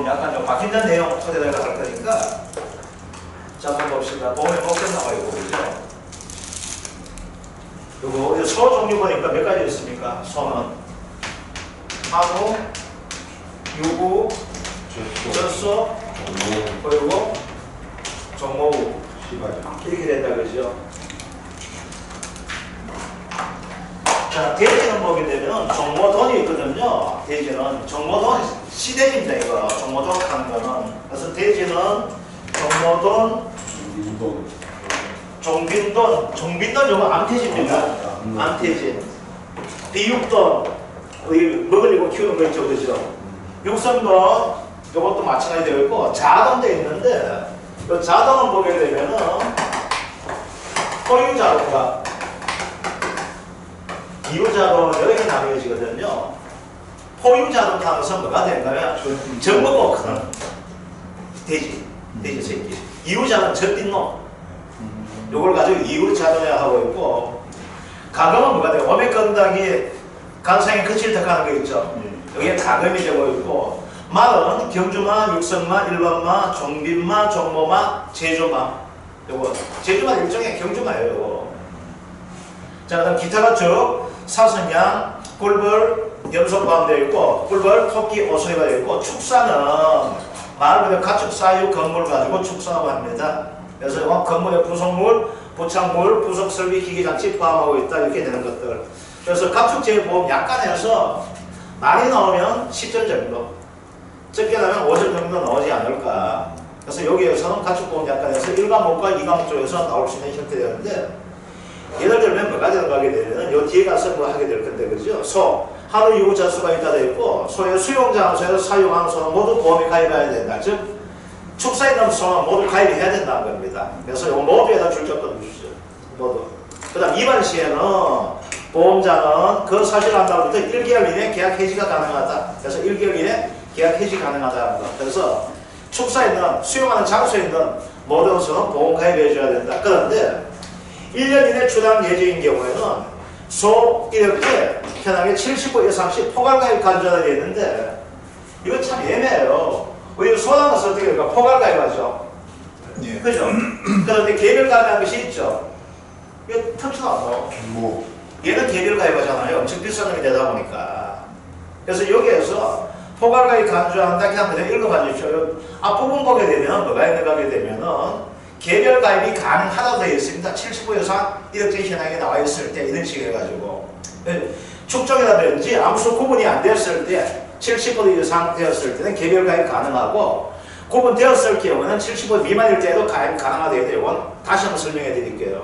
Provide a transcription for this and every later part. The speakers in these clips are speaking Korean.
보험 약간 좀 바뀐다는 내용 토대로 할 거니까 자 한번 봅시다. 보험의 목적 나와 있고 그죠? 요거 소 종류 보니까 몇 가지 있습니까? 소는 한우, 유구, 젖소, 그리고 종모우 이렇게 된다 그죠? 자, 돼지는 보게 되면 종모돈이 있거든요. 돼지는 종모돈 시대입니다. 이거 종모돈 하는 거는. 그래서 돼지는 종모돈, 종빈돈 요거 암태지입니다. 암태지. 비육돈 먹으려고 키우는 거 있죠, 그죠? 육선돈 요것도 마찬가지 되어 있고 자돈도 있는데 이 자돈은 보게 되면은 포유자돈과 이유자돈 이렇게 나뉘어지거든요. 포유자돈 타면서 뭐가 되는가면 정보고 큰 돼지 새끼. 이유자는 젖띤 놈. 요걸 가지고 이유자돈이라 하고 있고 가금은 뭐가 돼요? 오메 건당이 간상에 거칠 덕하는 거 있죠. 여기에 가금이 되고 있고 말은 경주마, 육성마, 일반마, 종빈마, 종모마, 제주마. 요거 제주마 일종의 경주마예요. 요거. 자, 그다음 기타가 쭉 사선양, 꿀벌, 염소 포함되어 있고 꿀벌, 토끼, 오소이가 되어 있고 축사는 말 그대로 가축 사유 건물 가지고 축사라고 합니다. 그래서 건물의 부속물, 부착물, 부속 설비, 기기장치 포함하고 있다 이렇게 되는 것들. 그래서 가축재보험 약간해서 많이 나오면 10점 정도, 적게 나면 5점 정도 나오지 않을까. 그래서 여기에서는 가축보험 약간해서 1과목과 2과목 쪽에서 나올 수 있는 형태되는데 예를 들면 뭐가 들어가게 되면 요 뒤에 가서 뭐 하게 될 건데 그죠? 소, 하루 이후 자수가 있다 되어 있고 소의 수용장소에서 사용하는 소는 모두 보험에 가입해야 된다. 즉 축사에 있는 소는 모두 가입해야 된다는 겁니다. 그래서 요 모두에다 줄적도 주시죠. 모두. 그 다음 위반 시에는 보험자는 그 사실을 한 다음부터 1개월 이내 계약 해지가 가능하다. 그래서 1개월 이내 계약 해지 가능하다는 거. 그래서 축사에 있는 수용하는 장소에 있는 모든 소는 보험 가입해 줘야 된다. 그런데 1년 이내 출항 예정인 경우에는 소 이렇게 편하게 70% 이상씩 포괄가입 간주하게 되어 있는데 이거 참 애매해요. 우리 소나무는 어떻게 될까? 포괄가입하죠. 예. 그죠? 그런데 개별 가입한 것이 있죠. 이거 턱치도 안 나와. 얘는 개별 가입하잖아요. 엄청 비싼 놈이 되다 보니까. 그래서 여기에서 포괄가입 간주한다 그냥 그냥 읽어봐 주십시오. 앞부분 보게 되면 뭐가 있는가 하게 되면은 개별 가입이 가능하다고 되어 있습니다. 70% 이상 이렇게 현황에 나와 있을 때 이런 식으로 해가지고 축적이라든지 암수 구분이 안 되었을 때 70% 이상 되었을 때는 개별 가입 가능하고 구분되었을 경우는 70% 미만일 때도 가입 가능하다고 되어 다시 한번 설명해 드릴게요.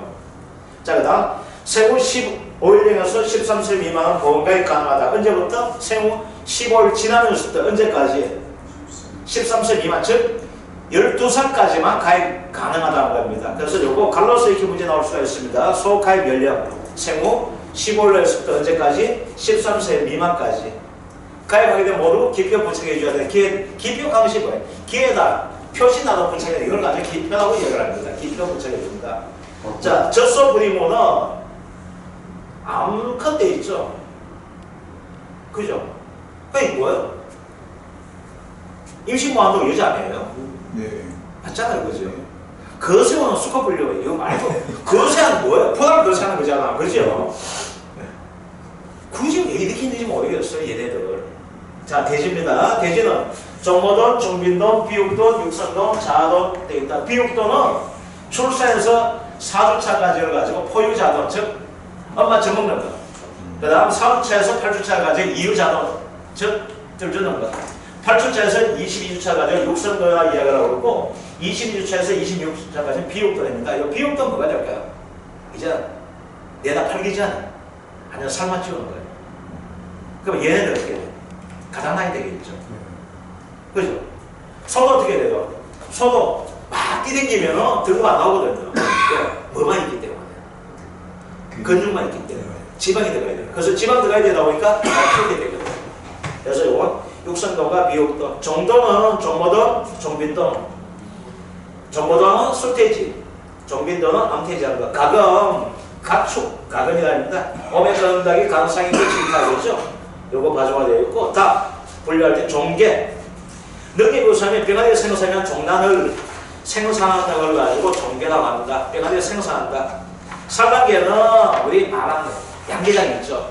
자, 그 다음 생후 15일령에서 13세 미만은 보험 가입 가능하다. 언제부터? 생후 15일 지나면서부터 언제까지? 13세 미만, 즉 12살까지만 가입 가능하다는 겁니다. 그래서 요거 갈로서 이렇게 문제 나올 수가 있습니다. 소 가입 연령 생후 15일에서부터 언제까지? 13세 미만까지 가입하게 되면 모두 기표 부착해 줘야 돼. 기표 강시 뭐예요? 기에다 표시나도 부착해. 이걸 가지고 기표라고 얘기를 합니다. 기표 부착해 줍니다. 자, 젖소 부리모는 암컷 돼 있죠. 그죠? 그게 뭐예요? 임신보호한다고 여자 아니에요? 네. 맞잖아요, 그죠? 거세어는 수컷 분류 이거 말고 거세는 뭐예요? 포달 거세하는 거잖아, 그죠? 굳이 왜 이렇게 있는지 모르겠어요, 얘네들. 자, 돼지입니다. 돼지는 종모돈, 종빈돈, 비육돈, 육선돈, 자돈 되어 있다. 비육돈은 출산에서 4주차까지를 가지고 포유자돈, 즉 엄마 젖 먹는 거. 그 다음 4주차에서 8주차를 가지고 이유자돈, 즉 들 주는 거. 8주차에서 22주차 가지고 육선도나 이야기를 하고 있고 22주차에서 26주차까지 비육돈입니다. 이 비육돈 뭐가 될까요? 이제 내다 팔기 전에 아니면 삶아 찍은 거예요. 그럼 얘네들 어떻게 돼요? 가장 나이 되겠죠. 그죠? 소도 어떻게 돼요? 소도 막 뛰댕기면 들고 안 나오거든요. 뭐만 있기 때문에. 근육만 있기 때문에. 지방이 들어가야 돼요. 그래서 지방 들어가야 되다 보니까 키우게 되거든요. 그래서 이건 육선도가 비육돈, 종도는 종모돈, 종빈돈, 종모돈은 술돼지, 종빈돈은 암돼지하는 거. 가금, 가축, 가금이라 합니다. 오메가 은닭이 가능성이 끝이 있다 그러죠. 요거 봐줘야 되고 다 분류할 때 종계, 능계교사면 병아리를 생산하면 종란을 생산하는 걸 가지고 종계라고 합니다. 병아리를 생산한다. 3단계는 우리 말하는 양계장이 있죠.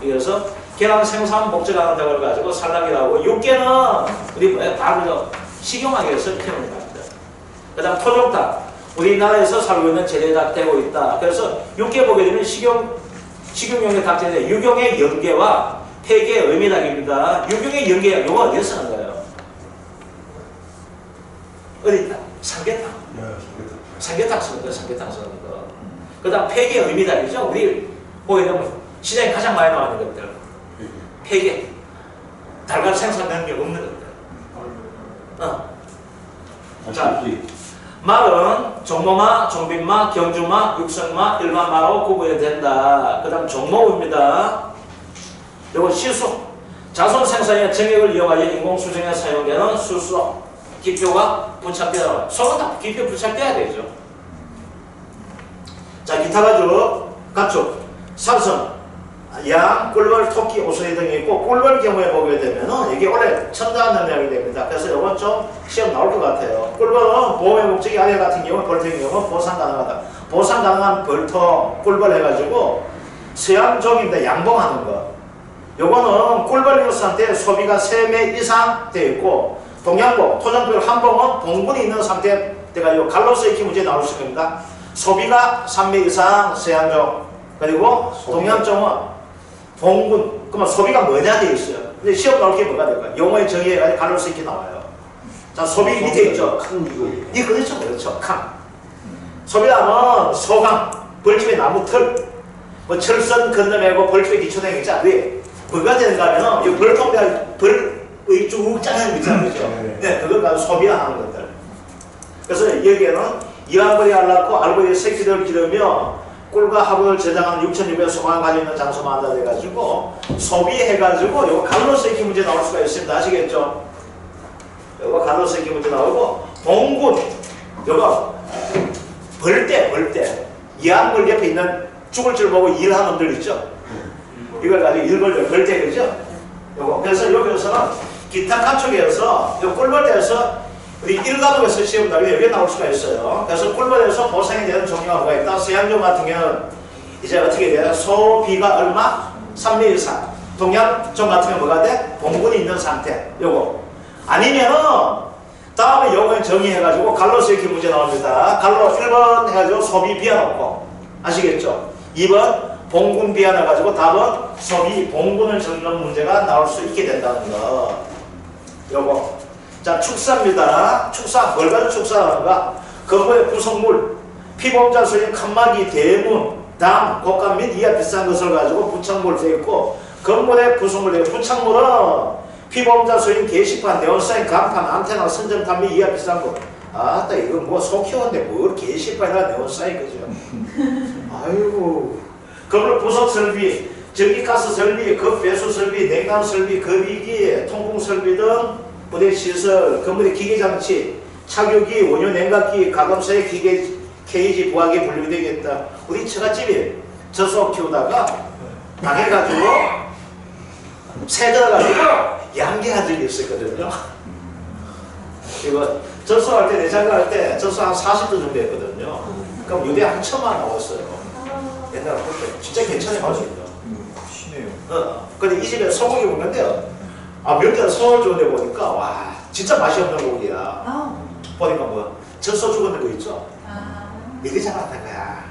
그래서 계란 생산 목적하는 걸 가지고 3단계라고 6개는 우리 뭐야? 밥을 식용하기 위해서 키우는 겁니다. 그 다음 토종닭. 우리나라에서 살고 있는 재래닭 되고 있다. 그래서 6개 보게 되면 식용용의 닭재인데 유경의 연계와 폐계의 의미닭입니다. 유경의 연계, 요거 어디에 쓰는 거예요? 어디 있다? 삼계탕. 삼계탕 쓰는 거예요. 삼계탕 쓰는 거. 그 다음 폐계의 의미닭이죠. 우리 보게 되면 시장에 가장 많이 나오는 것들. 폐계. 달걀 생산 능력 없는 것들. 자, 말은 종모마, 종빈마, 경주마, 육성마, 일반마로 구분이 된다. 그 다음 종모입니다. 요거 시수. 자손 생산의 정액을 이용하여 인공수정에 사용되는 수수. 기표가 부착되어라. 소는 다 기표 부착돼야 되죠. 자, 기타 가축, 사슴, 양, 꿀벌, 토끼, 오소리 등이 있고 꿀벌 경우에 보게 되면은 이게 원래 첨단 능력이 됩니다. 그래서 이건 좀 시험 나올 것 같아요. 꿀벌은 보호의 목적이 아래 같은 경우, 벌통의 경우 보상 가능하다. 보상 가능한 벌통, 꿀벌 해가지고 서양종입니다. 양봉하는 거. 요거는 꿀벌 유산한테 소비가 3매 이상 되어 있고 동양봉, 토종별 한봉은 봉군이 있는 상태가 요 갈로스 익히 문제 나올 수 있습니다. 소비가 3매 이상 서양종, 그리고 동양종은 봉군, 그러면 소비가 뭐냐 되어 있어요. 근데 시험 나올 게 뭐가 될까요? 용어의 정의가 갈로스 익히 나와요. 자, 소비 밑에 있죠. 이 그렇죠, 그렇죠. 칸. 소비하면 소강, 벌집의 나무 털, 뭐 철선 건너매고 벌집에 기초된 게 있잖아. 왜? 뭐가 되는가 하면 이 벌통별 벌의 쭉 짜는 거 있잖아요. 그렇죠? 네, 그걸 가지고 소비하는 것들. 그래서 여기에는 이완벌이 알낳고 알고의 새끼를 기르며 꿀과 합을 저장하는 6,600 소강을 가지고 있는 장소만 한다 돼가지고 소비해가지고 요거 갈로스 익히 문제 나올 수가 있습니다. 아시겠죠? 요거 갈로스 익히 문제 나오고 봉군 요거 벌떼 이한벌 옆에 있는 죽을 줄 보고 일하는 놈들 있죠? 이걸 가지고 일벌 벌떼 그죠? 요거 그래서 여기서는 기타 가축에서 요 꿀벌떼에서 우리 일가족에서 시험 나오면 여기에 나올 수가 있어요. 그래서 꿀벌에서 보상이 되는 종류가 뭐가 있다? 서양종 같은 경우는 이제 어떻게 돼요? 소비가 얼마? 3매 이상. 동양종 같은 경우는 뭐가 돼? 봉군이 있는 상태. 요거. 아니면은 다음에 요거는 정의해가지고 갈로스 이렇게 문제 나옵니다. 갈로 1번 해가지고 소비 비워놓고 아시겠죠? 2번 봉군 비워놔가지고 답은 소비 봉군을 적는 문제가 나올 수 있게 된다는 거. 요거. 자, 축사입니다. 축사, 뭘 가지고 축사하는가? 건물의 구성물, 피범자 소인 칸막이, 대문, 담, 곡간 및 이하 비싼 것을 가지고 부착물 되어 있고, 건물의 구성물, 부착물은 피범자 소인 게시판, 네온사인, 간판, 안테나, 선전탑 및 이하 비싼 것. 아따, 이거 뭐 속 키웠는데 뭘 게시판이나 네온사인 거죠? 아이고. 건물 부속 설비, 전기가스 설비, 급 배수 설비, 냉감 설비, 급이기, 통풍 설비 등 부대 시설, 건물의 기계장치, 착유기, 원유 냉각기, 가감사의 기계, 케이지, 부하기에 분류되겠다. 우리 처갓집에 젖소 키우다가 당해가지고 새 들어가지고 양계한 적이 있었거든요. 이거 젖소할 때, 내장가 할 때 젖소 한 40도 정도 했거든요. 그럼 유대 한 1,000만 나왔어요. 옛날에 볼 때 진짜 괜찮아요. 쉬네요. 근데 이 집에 소고기 먹는데요. 몇 년 서울 좋은데 보니까 와 진짜 맛이 없는 고기야. 보니까 뭐 젖소 죽었는 거 있죠. 이게 잡았던 거야.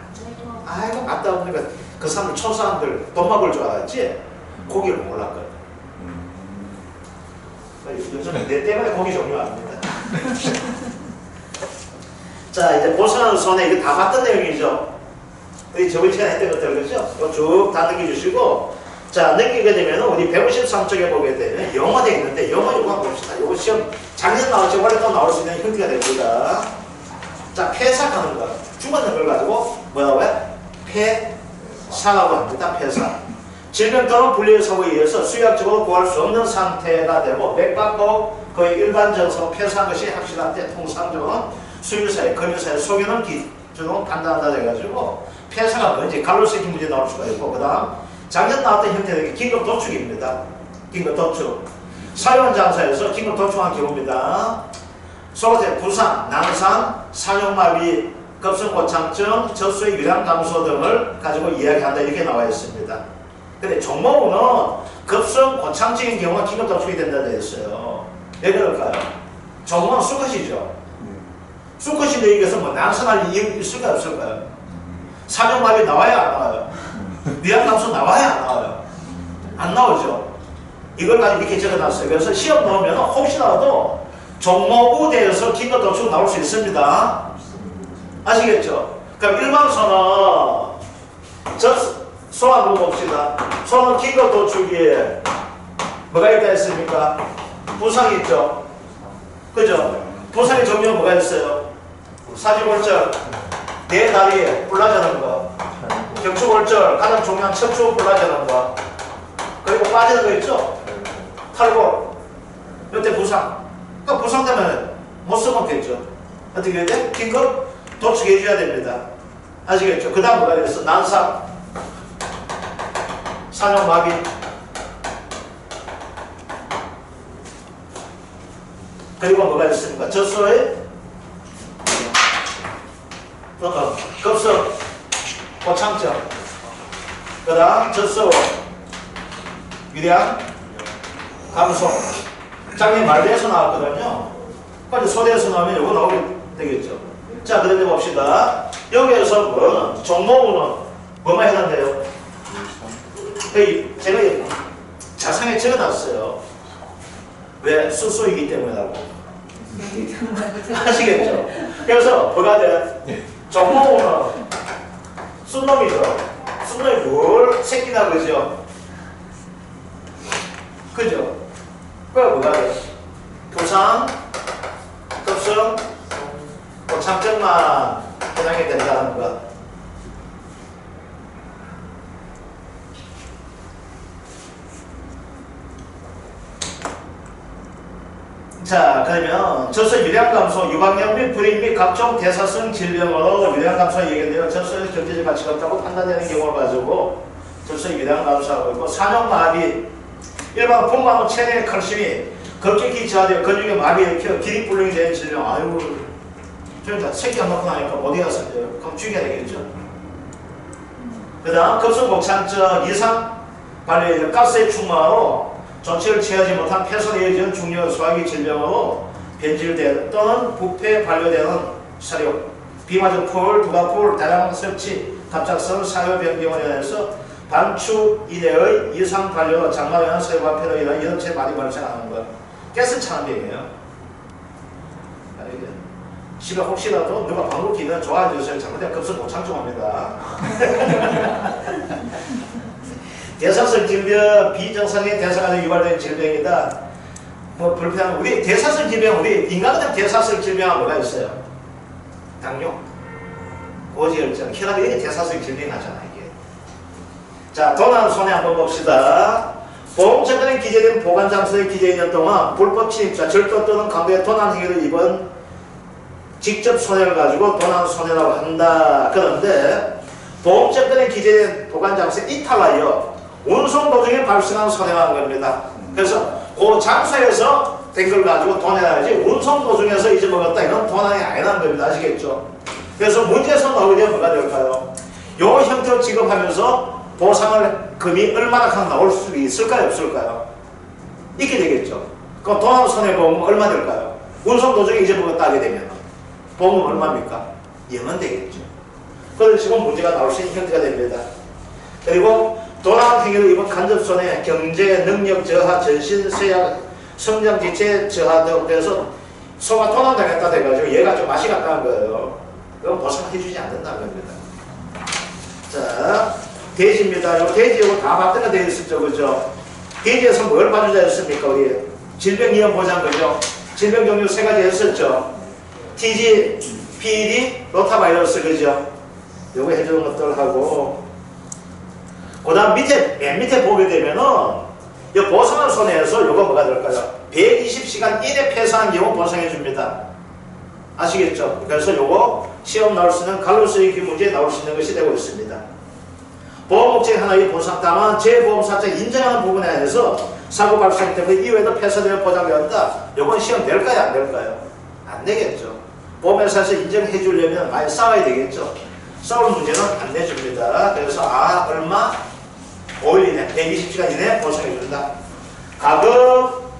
아이고 맛도 없는 거. 그 사람들 초사람들 돈 먹을 줄 알았지 고기를 몰랐거든. 요즘에 내 때문에 고기 종류 압니다. 자 이제 보선하는 손에 이거 다 봤던 내용이죠. 우리 저번 시간에 했던 것들 그죠? 이거 쭉 다 넘겨주시고. 자, 넘기게 되면 우리 153쪽에 보게 되면 영어 되어 있는데 영어 요거 한번 봅시다. 요거 시험 작년 나올지 올해 또 나올 수 있는 힌트가 됩니다. 자, 폐삭하는 거. 죽었는 걸 가지고 뭐라고 해? 폐사라고 합니다. 폐사. 질병 또는 분리의 사고에 의해서 수의학적으로 구할 수 없는 상태가 되고 맥박도 거의 일반적으로 폐사한 것이 확실한데 통상적으로는 수의사의 검의사의 소견을 기준으로 판단한다 해가지고 폐사가 뭔지 갈로스 익힌 문제 나올 수가 있고 그 다음 작년 나왔던 형태는 긴급 도축입니다. 긴급 도축. 사유한 장사에서 긴급 도충한 경우입니다. 소재, 부상, 난상, 사용마비, 급성고창증, 젖소의 유량 감소 등을 가지고 이야기한다 이렇게 나와 있습니다. 근데 종목은 급성고창증인 경우가 긴급 도충이 된다 되어 있어요. 왜 그럴까요? 종목은 수컷이죠. 수컷인데 여기서 뭐 난상할 이유 있을까요 없을까요? 사용마비 나와야 안 나와요? 유량 감소 나와야 안 나와요? 안 나오죠. 이걸 가지고 이렇게 적어놨어요. 그래서 시험 넣으면 혹시라도 종목에 대해서 긴급 도충 나올 수 있습니다. 아시겠죠? 그럼 일반소는 소 한번 봅시다. 소는 긴급 도충기에 뭐가 있다 했습니까? 부상이 있죠? 그죠? 부상의 종류가 뭐가 있어요? 사지골절, 네 다리에 불나자는 거, 격추골절, 가장 중요한 척추 불나자는 거, 그리고 빠지는 거 있죠? 탈골, 이때 부상. 그러니까 부상되면 못 써먹겠죠. 어떻게 해야 돼? 긴급 도축해줘야 됩니다. 아시겠죠? 그 다음 뭐가 있어? 난상, 산용마비, 그리고 뭐가 있습니까? 젖소의 급성 고창증, 그 다음 젖소 유량 감소. 장님 말대에서 나왔거든요. 근데 소대에서 나오면 이거 나오게 되겠죠. 자, 그런데 봅시다. 여기에서 뭐 종목은 뭐만 해당돼요? 여기 제가 자상에 적어놨어요. 왜? 수소이기 때문이라고. 아시겠죠? 그래서 뭐가 돼? 종목은 순놈이죠. 순놈이 뭘 새끼나 그러죠? 그죠? 그게 뭐가 돼? 부상, 급성, 고창증만 해당이 된다는 것. 자, 그러면 젖소 유량 감소, 유방염 및 불임 및 각종 대사성 질병으로 유량 감소가 얘기되어 젖소에서 경제적 가치가 없다고 판단되는 경우를 가지고 젖소 유량 감소하고 있고, 산용마비, 일반 분만후 체내 칼슘이 급격히 저하되어 근육의 마비에 일으켜 기립불능이 되는 질병. 아유, 저희가 새끼 안 놓고 나니까 어디 가서 그럼 죽여야 되겠죠. 그 다음 급성곡창증 이상 발효 가스의 충만으로 전체를 취하지 못한 폐선에 이어지는 중요 소화기 질병으로 변질되는 또는 부패 발효되는 사료, 비마저 풀, 부가풀, 다양한 섭취, 갑작스러운 사료 변경으로 인해서 반추 이내의 이상 발효, 장막에는 사료가 폐로 인한 염체 많이 발생하는 것. 가스 차는 병이에요. 집에 혹시라도 누가 방구 끼면 좋아해 주세요. 잘못되면 급성 고창증합니다. 대사성 질병, 비정상의 대사가 유발된 질병이다. 뭐 불편한 우리 대사성 질병, 우리 인간은 대사성 질병은 뭐가 있어요? 당뇨, 고지혈증, 혈압이 이게 대사성 질병이 나잖아 이게. 자, 도난 손해 한번 봅시다. 보험처분에 기재된 보관장소에 기재 2년 동안 불법 침입자, 절도 또는 강도의 도난 행위를 입은 직접 손해를 가지고 도난 손해라고 한다. 그런데 보험처분에 기재된 보관장소에 이탈하여 운송 도중에 발생한 손해만 겁니다. 그래서 그 장소에서 된 걸 가지고 도난해야지 운송 도중에서 잊어먹었다 이건 도난이 아니라는 겁니다. 아시겠죠? 그래서 문제에서 나오게 되면 뭐가 될까요? 요 형태로 지급하면서 보상을 금이 얼마나 강 나올 수 있을까요? 없을까요? 있게 되겠죠. 그럼 도난 손해보험은 얼마 될까요? 운송 도중에 잊어먹었다 하게 되면 보험은 얼마입니까? 0원 되겠죠. 그래서 지금 문제가 나올 수 있는 형태가 됩니다. 그리고 도난 행위를 입은 간접손해, 경제, 능력 저하, 전신, 쇠약, 성장 지체 저하 등 그래서 소가 도난당했다 돼가지고 얘가 좀 맛이 갔다는 거예요. 그럼 보상해주지 않는다는 겁니다. 자, 돼지입니다. 요 돼지 요거 다 맞대가 되어 있었죠, 그죠? 돼지에서 뭘 봐주자 했습니까, 우리? 질병위험보장, 그죠? 질병 종류 3가지 했었죠. TG, PD, 로타바이러스, 그죠? 요거 해주는 것들하고, 그 다음 맨 밑에 보게 되면은, 이 보상한 손해에서 요거 뭐가 될까요? 120시간 이내 폐사한 경우 보상해줍니다. 아시겠죠? 그래서 요거 시험 나올 수 있는 갈로스의 문제에 나올 수 있는 것이 되고 있습니다. 보험 목적이 하나의 보상 다만 재보험사자 인정하는 부분에 한해서 사고 발생 때문에 이후에도 폐쇄되어 보장되었다. 이건 시험 될까요? 안 될까요? 안 되겠죠. 보험회사에서 인정해 주려면 많이 싸워야 되겠죠. 싸울 문제는 안 내줍니다. 그래서 얼마? 5일 이내, 120시간 이내 보상해 준다. 가급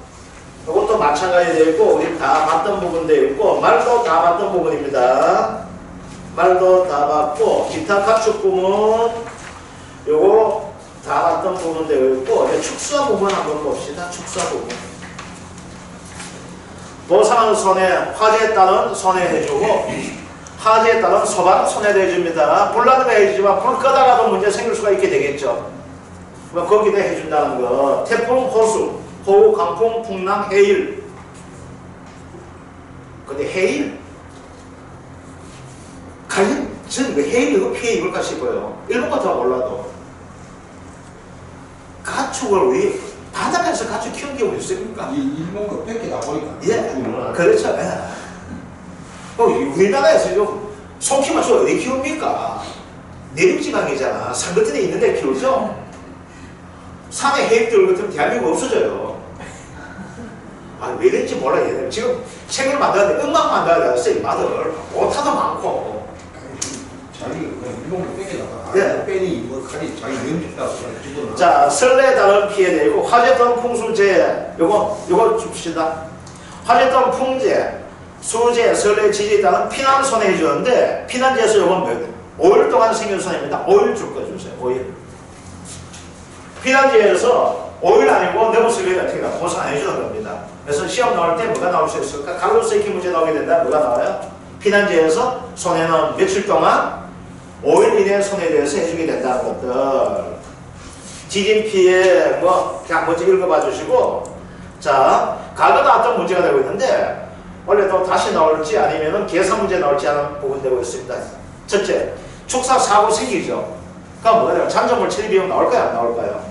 이것도 마찬가지 되어 있고 우리 다 봤던 부분 되어 있고 말도 다 봤던 부분입니다. 말도 다 봤고 기타 가축 부문 요거 다 봤던 부분 되어 있고 축사 부분 한번 봅시다. 축사 부분 보상은 손해, 화재에 따른 손해해주고 화재에 따른 소방 손해해줍니다. 불나는 해주지만 불 끄다가도 문제 생길 수가 있게 되겠죠. 거기다 해준다는 거. 태풍, 호수, 호우, 강풍, 풍랑, 해일. 근데 해일? 과연 저는 왜 해일이고 피해 입을까 싶어요. 일본 같으면 몰라도. 가축을 왜 바닷가에서 가축 키운 게 어디 있습니까? 일본 거 뺏기다 보니까. 예, 그렇죠. 예. 우리나라에서 속히 맞춰 어디 키웁니까? 내륙지방이잖아. 산 같은 데 있는데 키우죠? 산에 해입들 같으면 대한민국 없어져요. 왜 이런지 몰라. 얘들 지금 책을 만들었는데 음악 만들어야 돼. 마들 오타도 많고. 자기 일본 거 뺏기다가 예. 빼니 이거 가리 자기 명지다고 집어넣어. 자, 설레에 따른 피해도 있고 화재 또는 풍수재 요거 줍시다. 화재 또는 풍재, 수재, 설레, 지지에 따른 피난 손해해 주는데 피난지에서 요건 5일 동안 생긴 손해입니다. 5일 줄 거 주세요. 5일. 피난지에서 5일 아니고 넘었을 때 어떻게 보상 안 해주는 겁니다. 그래서 시험 나올 때 뭐가 나올 수 있을까? 갈로세키 문제 나오게 된다. 뭐가 나와요? 피난지에서 손해는 며칠 동안 5일 이내에 손해에 대해서 해주게 된다는 것들. 지진 피해 그냥 먼저 읽어봐 주시고 자 과거 나왔던 문제가 되고 있는데 원래 또 다시 나올지 아니면 계산 문제 나올지 하는 부분 되고 있습니다. 첫째, 축사 사고 생기죠. 그럼 뭐가 돼요? 잔존물 처리 비용 나올까요? 안 나올까요?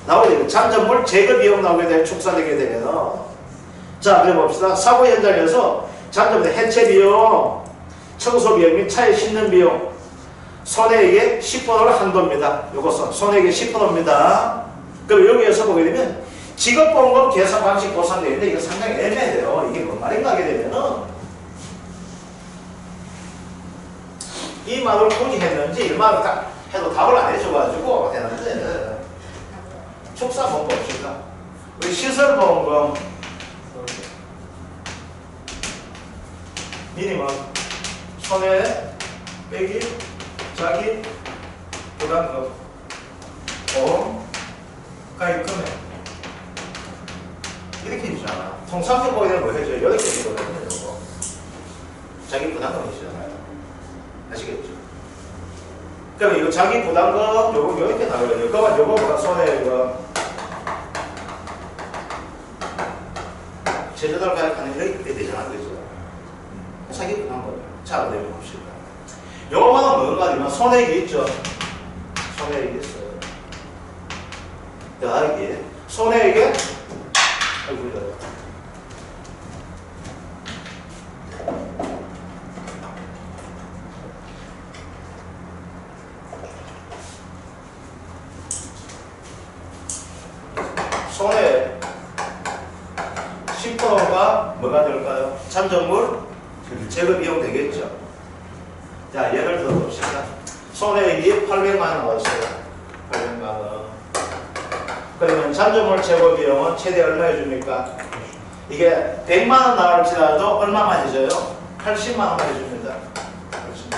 나오게 되고 잔존물 제거 비용 나오게 되면 축사되게 되면 자 그래 봅시다. 사고 현장에서 잔존물 해체 비용, 청소 비용 및 차에 싣는 비용 손해액의 10%를 한도입니다. 이것은 손해액의 10%입니다. 그럼 여기에서 보게 되면 직업보험금 계산 방식 보상되어 있는데 이거 상당히 애매해요. 이게 뭔 말인가 하게 되면은 이 말을 굳이 했는지 이 말을 딱 해도 답을 안 해줘가지고 되는데 축사 한번 봅시다. 우리 시설보험금 미니멈 손해 빼기 자기 부담금 보험 가입 금액 이렇게 해주잖아. 통상적으로 보게 되면 뭐 해줘요? 이렇게 해주거든요. 이거 자기 부담금 해주잖아요. 아시겠죠? 그럼 이거 자기 부담금 요거 이렇게 나오거든요. 그거만 요거 뭐가 손해 이거 제조달 가입하는 이렇게 되잖아. 그죠? 자기 부담금. 자, 어디 봅시다. 요거만은 뭔가 하면 손해액이 있죠. 손해액이 있어요. 더하기 손해액에 아이고 손해 10%가 뭐가 될까요? 잔존물 제거 비용 되겠죠. 자, 예를 들어 봅시다. 손해액이 800만 원 나왔어요. 800만 원. 그러면 잔존물 제거 비용은 최대 얼마 해줍니까? 이게 100만 원 나올지라도 얼마만 해줘요? 80만 원만 해줍니다. 80만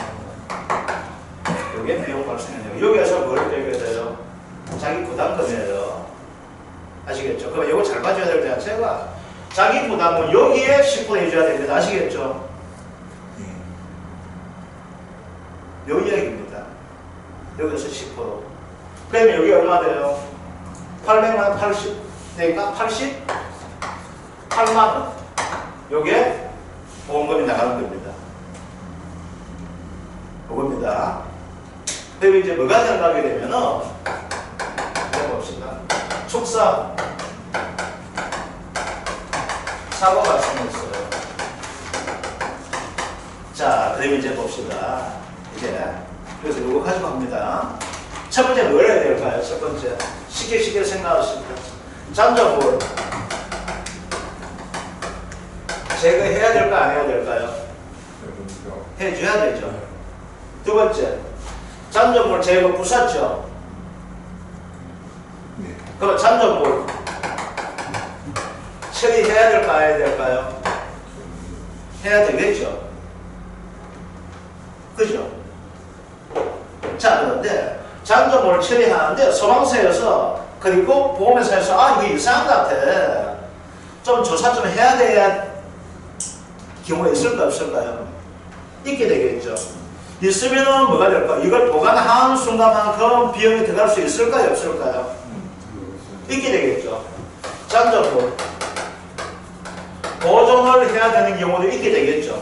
원. 이게 비용 발생이에요. 여기에서 뭘 빼게 돼요? 자기 부담금이에요. 아시겠죠? 그럼 이거 잘 봐줘야 될 자체가 자기 부담은 여기에 10% 해줘야 됩니다. 아시겠죠? 요 이야기입니다. 여기서 10%. 그러면 여기 얼마 돼요? 800만 80, 내가 88만 원. 요게 보험금이 나가는 겁니다. 요겁니다. 그리고 이제 뭐가 생각하게 되면은 해봅시다. 축사 사고 발생했어요. 자, 그럼 이제 봅시다. 이제 그래서 요거 가지고 합니다. 첫 번째 뭘 해야 될까요? 첫 번째 쉽게 생각하십시오. 잠적물 제거해야 될까 안 해야 될까요? 해줘야 되죠. 두 번째 잠적물 제거 부쉈죠. 네. 그럼 잠적물 처리해야 될까 안 해야 될까요? 해야 되겠죠. 그죠? 자, 그런데 잠적물을 처리하는데 소방서에서 그리고 보험회사에서 아 이거 이상한 것 같아. 좀 조사 좀 해야 될 경우가 있을까 없을까요? 있게 되겠죠. 있으면은 뭐가 될까? 이걸 보관하는 순간만큼 비용이 들어갈 수 있을까요 없을까요? 있게 되겠죠. 잠적물 보존을 해야 되는 경우도 있게 되겠죠.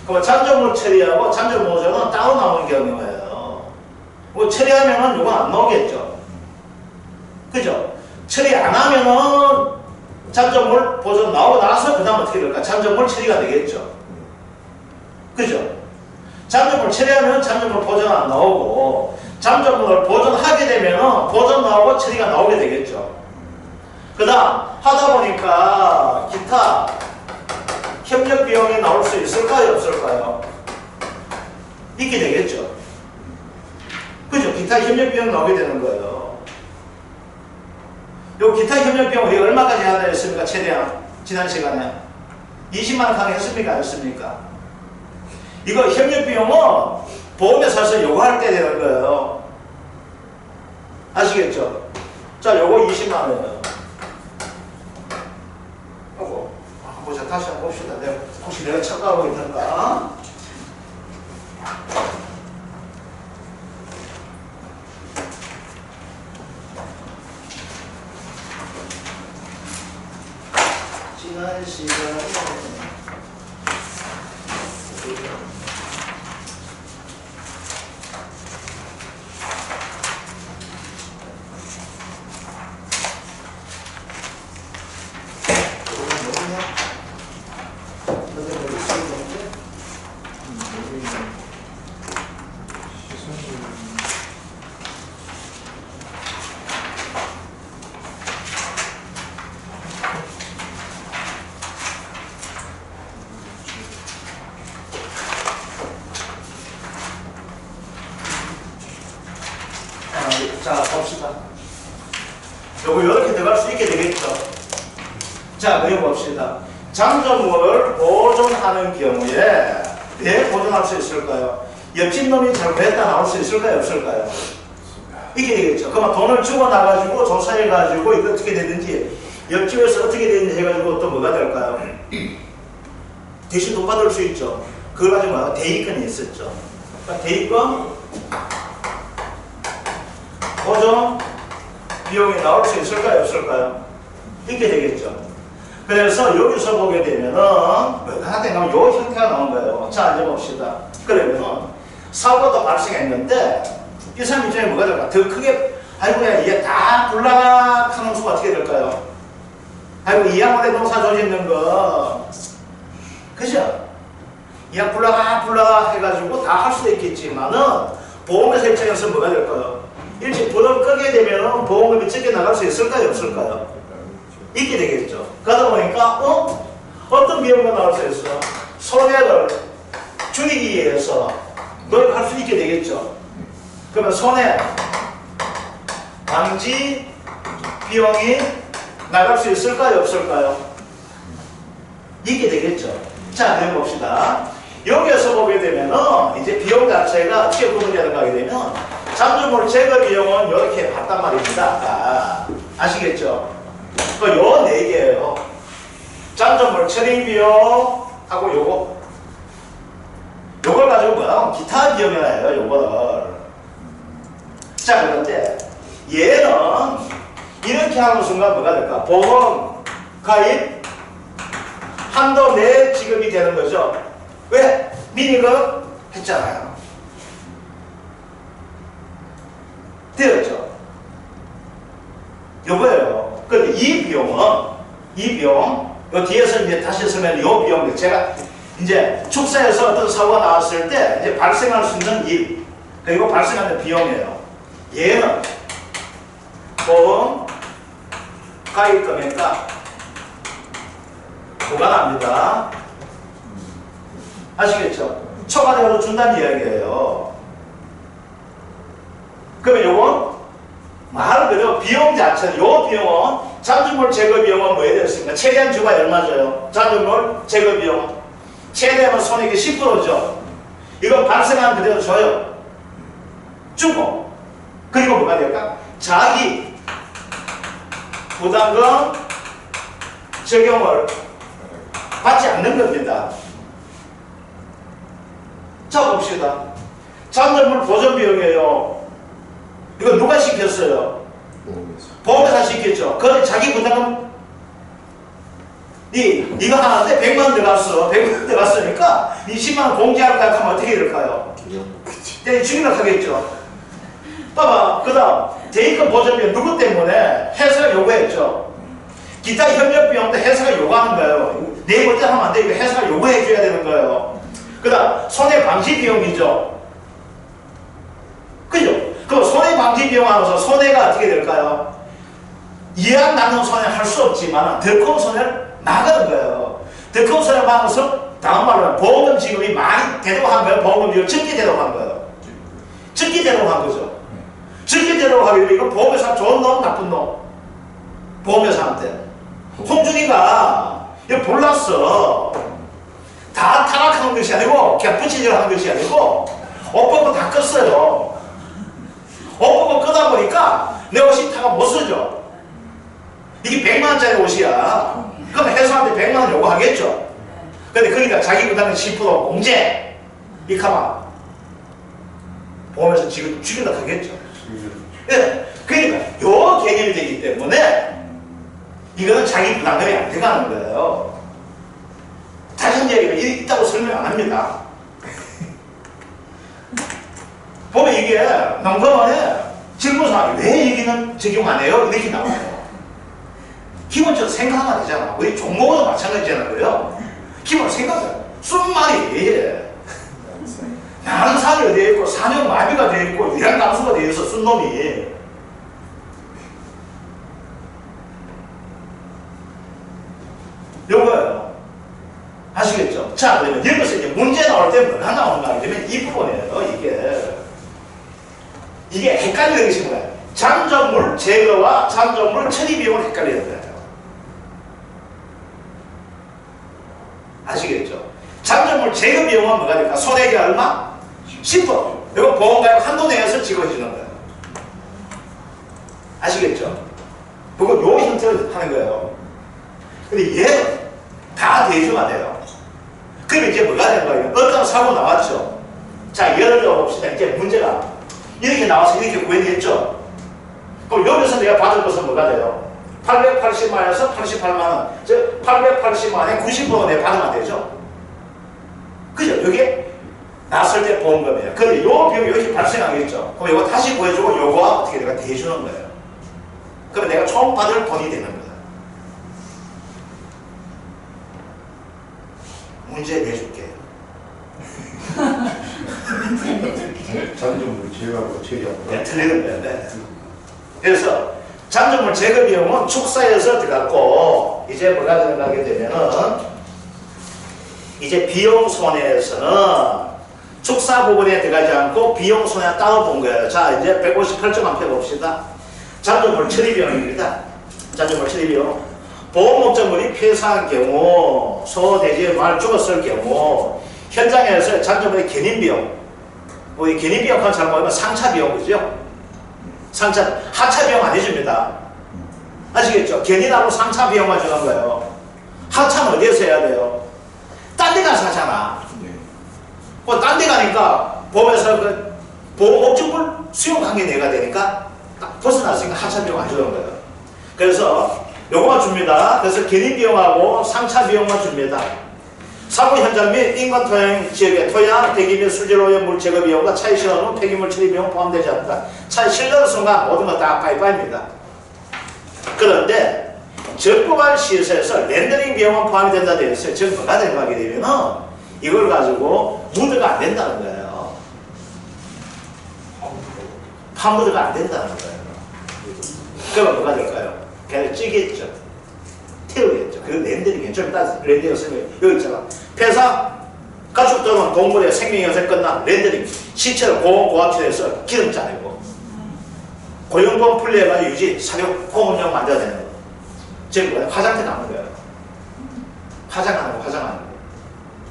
그럼 잠적물 처리하고 잠적물 보존은 따로 나오는 경우예요. 뭐 처리하면은 이건 안 나오겠죠. 그죠? 처리 안 하면은 잠적물 보존 나오고 나서 그 다음 어떻게 될까? 잠적물 처리가 되겠죠. 그죠? 잠적물 처리하면 잠적물 보존 안 나오고 잠적물을 보존하게 되면은 보존 나오고 처리가 나오게 되겠죠. 그 다음 하다 보니까 기타 협력 비용이 나올 수 있을까요 없을까요? 있게 되겠죠. 그죠? 기타 협력 비용 나오게 되는 거예요. 요 기타 협력 비용 우리가 얼마까지 하다 했습니까? 최대한 지난 시간에 20만 원 강의했습니까? 안 했습니까? 이거 협력 비용은 보험회사에서 요구할 때 되는 거예요. 아시겠죠? 자, 요거 20만 원이에요. 요거 보자, 다시 한번 봅시다. 혹시 내가 착각하고 있는가? 지난 시간에 자, 봅시다. 요거 이렇게 들어갈 수 있게 되겠죠. 자, 그리고 봅시다. 잠적물을 보존하는 경우에 왜 보존할 수 있을까요? 옆집 놈이 잘못했다 나올 수 있을까요? 없을까요? 이게 되겠죠. 그러면 돈을 주고 나가지고 조사해가지고 이거 어떻게 되든지 옆집에서 어떻게 되는지 해가지고 또 뭐가 될까요? 대신 돈 받을 수 있죠. 그걸 가지고 뭐야? 대입권이 있었죠. 그러니까 대입권 보존 비용이 나올 수 있을까요? 없을까요? 있게 되겠죠. 그래서 여기서 보게 되면은 뭐가 되냐면 요 형태가 나온 거예요. 자, 이제 봅시다. 그러면은 사고가 발생했는데 이 사람 입장에 뭐가 될까? 더 크게 아이고 야 이게 다 불락하는 수가 어떻게 될까요? 아이고 이양원에 농사 조짓는 거 그죠? 이양 불락 해가지고 다 할 수도 있겠지만은 보험회사 입장에서 뭐가 될까요? 일찍 부담 끄게 되면 보험금이 적게 나갈 수 있을까요? 없을까요? 있게 되겠죠. 그러다 보니까 어떤 비용이 나올 수 있어? 손해를 줄이기 위해서 노력할 수 있게 되겠죠. 그러면 손해 방지 비용이 나갈 수 있을까요? 없을까요? 있게 되겠죠. 자, 그럼 봅시다. 여기에서 보게 되면은 이제 비용 자체가 어떻게 구분이 되는가 하게 되면 잠적물 제거 비용은 이렇게 봤단 말입니다. 아까 아시겠죠? 요 4개예요. 잠적물 처리 비용하고 요걸 가지고 뭐야? 기타 비용이라 해요. 요거를. 자, 그런데 얘는 이렇게 하는 순간 뭐가 될까? 보험 가입 한도 내 지급이 되는 거죠. 왜? 미니급 했잖아요. 되었죠? 요거예요. 근데 이 비용, 요 뒤에서 이제 다시 쓰면 요 비용, 제가 이제 축사에서 어떤 사고가 나왔을 때 이제 발생할 수 있는 일, 그리고 발생하는 비용이에요. 얘는 보험 가입 금액과 부과합니다. 아시겠죠? 초과되어도 준다는 이야기예요. 그러면 요건 말 그대로 비용 자체는 요 비용은 잔존물 제거 비용은 뭐에 되었습니까? 최대한 주가 얼마죠? 잔존물 제거 비용 최대한 손익이 10%죠. 이거 발생한 그대로 줘요. 주고 그리고 뭐가 될까? 자기 부담금 적용을 받지 않는 겁니다. 자 봅시다. 잔존물 보존 비용이에요. 이거 누가 시켰어요? 보험회사 시켰죠. 그런데 자기 부담금 이거 하는데 100만 원 들어갔어. 100만 원 들어갔으니까 20만 원 공제할까 하면 어떻게 될까요? 네, 죽이려 하겠죠. 봐봐. 그 다음 대입금 보존비용 누구 때문에? 회사가 요구했죠. 기타 협력 비용도 회사가 요구하는 거예요. 내 멋대로 하면 안 돼. 이거 회사가 요구해 줘야 되는 거예요. 그 다음 손해방지 비용이죠. 그죠? 그 손해방지 비용 하면서 손해가 어떻게 될까요? 이해안 나는 손해 할 수 없지만 더 큰 손해를 나가는 거예요. 더 큰 손해 하면서 다음 말로 보험금 지급이 많이 되도록 한 거예요. 보험금 지급 적게 되도록 한 거예요. 적게 되도록 한 거죠. 적게 되도록 하기 위해 이거 보험회사 좋은 놈 나쁜 놈? 보험회사한테 홍준이가 이거 몰랐어. 다 타락한 것이 아니고 겹붙이질 한 것이 아니고 옷 벗고 다 껐어요. 옷 벗고 끄다 보니까 내 옷이 타가 못 쓰죠. 이게 100만 원짜리 옷이야. 그럼 회사한테 100만 원 요구하겠죠. 근데 그러니까 자기 부담은 10% 공제. 이 가만 보험에서 지금 죽이려 하겠죠. 예. 그러니까 요 개념이 되기 때문에 이거는 자기 부담금이 안 들어가는 거예요. 다시 한 얘기가 있다고 설명 안 합니다. 보면 이게 농담원에 질문사항이 왜 여기는 적용 안 해요? 이렇게 나와요. 기본적으로 생각하면 되잖아. 우리 종목도 마찬가지잖아요. 기본 생각해요. 순말이 난살이 되어 있고 산역 마비가 되어 있고 이런 감수가 되어 있어. 순놈이. 요거예요. 아시겠죠? 자, 그러면 여기서 이제 문제 나올 때 뭐가 나오는가 하면 이 부분이에요. 이게 헷갈리는 것이 뭐예요? 잔존물 제거와 잔존물 처리 비용을 헷갈리는 거예요. 아시겠죠? 잔존물 제거 비용은 뭐가 될까? 손해액이 얼마? 10%. 이거 보험가입 한도 내에서 지급해주는 거예요. 아시겠죠? 그거 요 형태로 하는 거예요. 근데 얘는 다 대주가 돼요. 그럼 이제 뭐가 되는 거예요? 어떤 사고 나왔죠? 자, 예를 들어 봅시다. 이제 문제가 이렇게 나와서 이렇게 구현했죠? 그럼 여기서 내가 받을 것은 뭐가 돼요? 880만원에서 88만원. 즉, 880만원에 90%는 내가 받으면 되죠? 그죠? 이게 났을 때 보험금이에요. 그런데 요 비용이 이렇게 발생하겠죠? 그럼 이거 다시 구해주고 요거와 어떻게 내가 대주는 거예요. 그러면 내가 총 받을 돈이 되는 거예요. 문제 내줄게요. 잔존물 제거하고 처리하고. 네, 틀리는 거예요. 네. 그래서 잔존물 제거 비용은 축사에서 들어갔고 이제 뭐가 들어가게 되면은 이제 비용 손해에서는 축사 부분에 들어가지 않고 비용 손해 따로 본 거예요. 자, 이제 158점 한번 펴봅시다. 잔존물 처리 비용입니다. 잔존물 처리 비용. 보험 목적물이 폐사한 경우, 소돼지 말 죽었을 경우, 현장에서 잔존물의 견인비용, 뭐 이 견인비용 한 잘 모르면 상차비용, 그죠? 상차, 하차비용 안 해줍니다. 아시겠죠? 견인하고 상차비용만 주는 거예요. 하차는 어디에서 해야 돼요? 딴 데 가서 하잖아. 뭐 딴 데 가니까 보험에서 그 보험 목적물 수용 관계 내가 되니까 딱 벗어났으니까 하차비용 안 주는 거예요. 그래서 요거만 줍니다. 그래서 견인비용하고 상차비용만 줍니다. 사고 현장 및 인간 토양 지역의 토양, 대기 및 수질 오염 물 제거 비용과 차에 실은 후 폐기물 처리 비용 포함되지 않는다. 차에 실는 순간 모든 것 다 빠이빠이입니다. 그런데 적법한 시설에서 렌더링 비용은 포함이 된다 되어 있어요. 즉 뭐가 들어가게 되면 이걸 가지고 무드가 안 된다는 거예요. 컴퓨터가 안 된다는 거예요. 그러면 뭐가 될까요? 걔를 찌겠죠. 태우겠죠. 그 렌더링이 좀 이따 렌더링 쓰면 여기 있잖아. 폐사, 가축 또는 동물의 생명이 어떻게 끝나? 렌더링. 시체를 고압처리해서 기름 짜내고 고용범 분리해가지고 유지, 사료, 고문용 만들어야 되는 거. 지금 화장대 남는 거예요. 화장하는 거.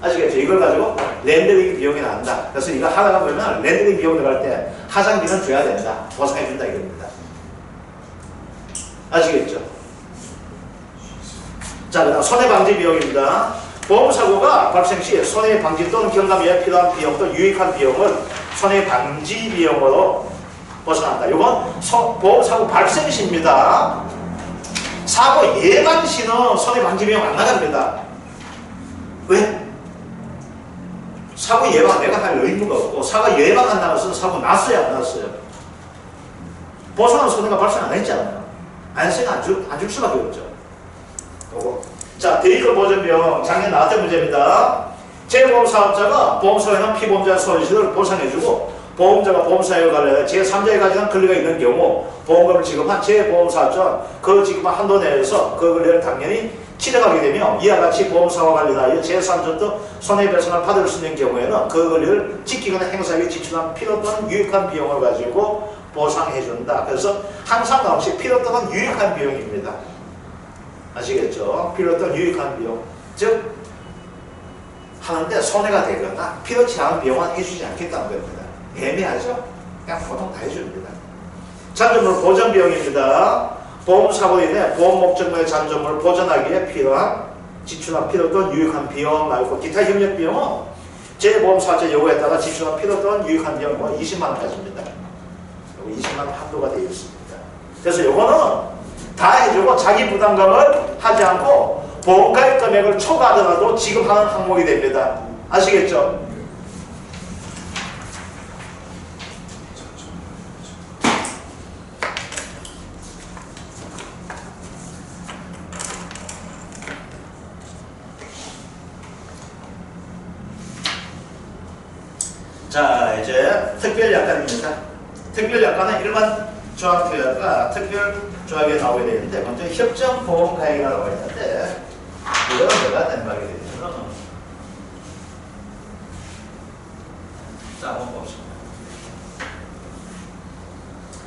아시겠죠? 이걸 가지고 렌더링 비용이 나온다. 그래서 이거 하다가 보면 렌더링 비용 들어갈 때 화장비는 줘야 된다. 보상해준다 이겁니다. 아시겠죠? 자, 그 다음 손해방지 비용입니다. 보험사고가 발생 시 손해방지 또는 경감에 필요한 비용 또 유익한 비용을 손해방지 비용으로 벗어난다. 이건 보험사고 발생 시입니다. 사고 예방 시는 손해방지 비용 안 나갑니다. 왜? 사고 예방 내가 할 의무가 없고 사고 예방한다는 것은 사고 났어요 안 났어요? 보상은 손해가 발생 안 했잖아요. 안 했으면 안 줄 수밖에 없죠. 자, 데이터 보전비용 작년 나왔던 문제입니다. 재보험사업자가 보험사에는 피보험자 손실을 보상해주고 보험자가 보험사에 관련해 제3자에 가지는 권리가 있는 경우 보험금을 지급한 재보험사업자는 그 지급한 한도 내에서 그 권리를 당연히 치러가게 되며 이와 같이 보험사와 관련하여 제3자도 손해배상을 받을 수 있는 경우에는 그 권리를 지키거나 행사하기 지출한 필요 또는 유익한 비용을 가지고 보상해준다. 그래서 항상 나오시 필요 또는 유익한 비용입니다. 아시겠죠? 필요 또는 유익한 비용. 즉 하는데 손해가 되거나 필요치 않은 비용은 해주지 않겠다는 겁니다. 애매하죠? 그냥 보통 다 해줍니다. 잔존물 보전 비용입니다. 보험사고로 인해 보험 목적물의 잔존물을 보전하기 위해 필요한 지출한 필요 또는 유익한 비용 말고 기타 협력 비용은 재보험사업자 요구에 따라 지출한 필요 또는 유익한 비용은 20만 원까지입니다. 20만 원 한도가 되어 있습니다. 그래서 요거는 다 해주고 자기 부담감을 하지 않고 보험가입 금액을 초과하더라도 지급하는 항목이 됩니다. 아시겠죠? 자, 이제 특별약관입니다. 특별약관은 일반 조합조약과 특별조약에 나오게 되는데 먼저 협정보험가액이 나와 있는데 이거는 뭐가 된다게 되냐면 자, 한번 봅시다.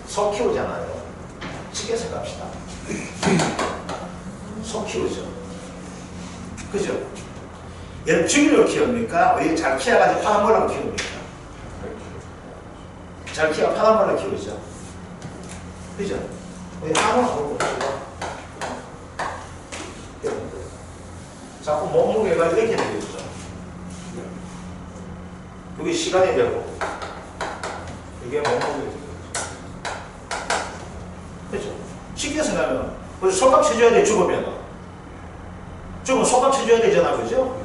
소 키우잖아요. 시계서 갑시다. 소 키우죠. 그죠? 얘는 주기로 키웁니까? 어디 잘 키워가지고 파란 걸로 키웁니까? 잘 키워 파란 걸로 키우죠. 그죠? 어디 아무나 보고 자꾸 몸무게가 이렇게 되겠죠. 여기 시간이 되고 이게 몸무게 되겠죠. 그죠? 쉽게 생각하면 속값 쳐줘야 돼. 죽으면 속값 쳐줘야 되잖아. 그죠?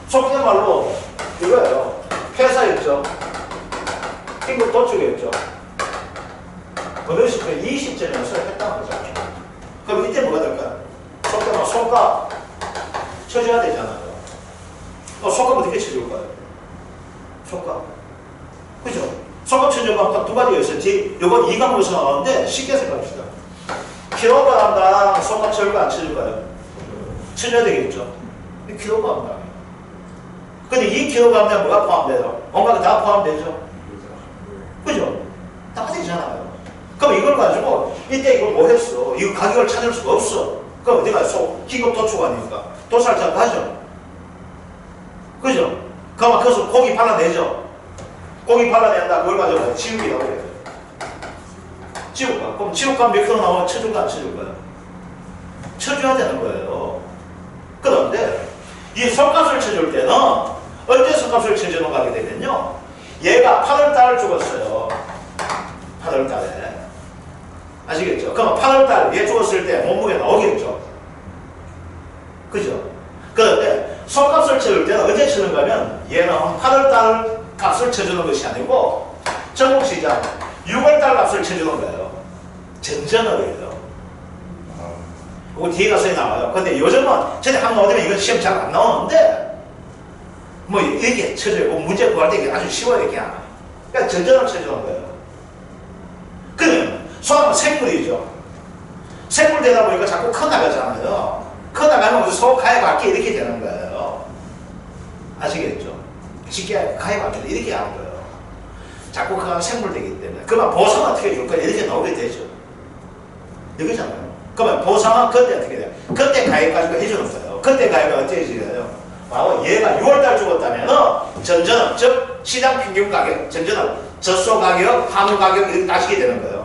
속된 말로 이거예요. 회사였죠. 임금 도축했죠. 어느 시점에 이 시점에서 했다는 거죠. 그럼 이때 뭐가 될까요? 속된 말 속값 쳐줘야 되잖아요. 속값 어떻게 쳐줄까요? 속값. 그죠? 속값 쳐주면 두 가지가 있어요. 이건 이과목에서 나오는데 쉽게 생각합시다. 킬로그램당 속값 쳐줄까 안 쳐줄까요? 쳐줘야 되겠죠. 킬로그램당. 근데 이 킬로그램에 뭐가 포함돼요? 뭔가 다 포함되죠? 그죠? 다 되잖아요. 그럼 이걸 가지고 이때 이걸 뭐 했어? 이거 가격을 찾을 수가 없어. 그럼 어디 가서 기급 도축하니까 도살자도 하죠. 그죠? 그럼 그래서 고기 발라내죠. 고기 발라낸다. 그걸 가지고 지우기라고 해요. 지우가. 그럼 지우가 몇 킬로 나오면 쳐줄까 안 쳐줄까요? 쳐줘야 되는 거예요. 그런데 이 속값을 쳐줄 때는 언제 속값을 쳐주는 거 하게 되면요. 얘가 8월달 죽었어요. 8월달에. 아시겠죠? 그럼 8월달 얘 죽었을 때 몸무게 나오겠죠? 그죠? 그런데 속값을 쳐줄 때는 언제 치는가 하면 얘는 8월달 값을 쳐주는 것이 아니고 전국시장 6월달 값을 쳐주는 거예요. 전전을 해요. 그거 뒤에 가서 나와요. 근데 요즘은 전에 한번 나오면 이건 시험 잘 안 나오는데 뭐 이렇게 쳐줘요. 문제 구할 때 이게 아주 쉬워요. 그냥. 그러니까 전전을 쳐주는 거예요. 소는 생물이죠. 생물 되다 보니까 자꾸 커나가잖아요. 커나가면 소 가해 받기 이렇게 되는 거예요. 아시겠죠? 쉽게 가해 받기 이렇게 하는 거예요. 자꾸 그가 생물 되기 때문에. 그러면 보상은 어떻게 줄 거야? 이렇게 나오게 되죠. 이거잖아요. 그러면 보상은 그때 어떻게 돼요? 그때 가해 가지고 해주는 거예요. 그때 가해가 어떻게 해주냐요? 바로 얘가 6월달 죽었다면 전전업, 즉 시장 평균 가격, 전전업, 젖소 가격, 한우 가격 이렇게 따지게 되는 거예요.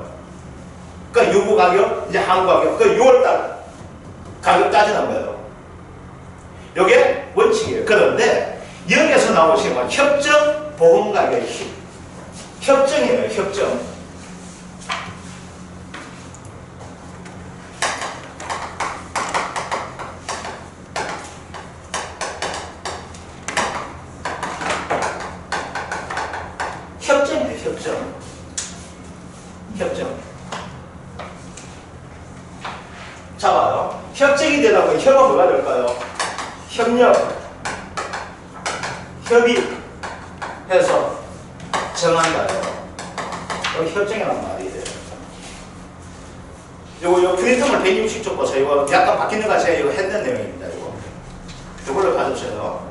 그러니까 유구 가격, 이제 한우 가격, 그 6월달 가격 따지는 거예요. 이게 원칙이에요. 그런데 여기에서 나오시는 건 협정 보험 가격 협정이에요. 협정. 협정이에요. 협정. 협정. 자 봐요. 협정이 되다 보니 협은 뭐가 될까요? 협력, 협의해서 정한다요. 여기 협정이라는 말이 돼요. 요 프린트물 160쪽 보세요. 이거 약간 바뀌는 거 제가 이거 했던 내용입니다. 이걸로 봐주세요.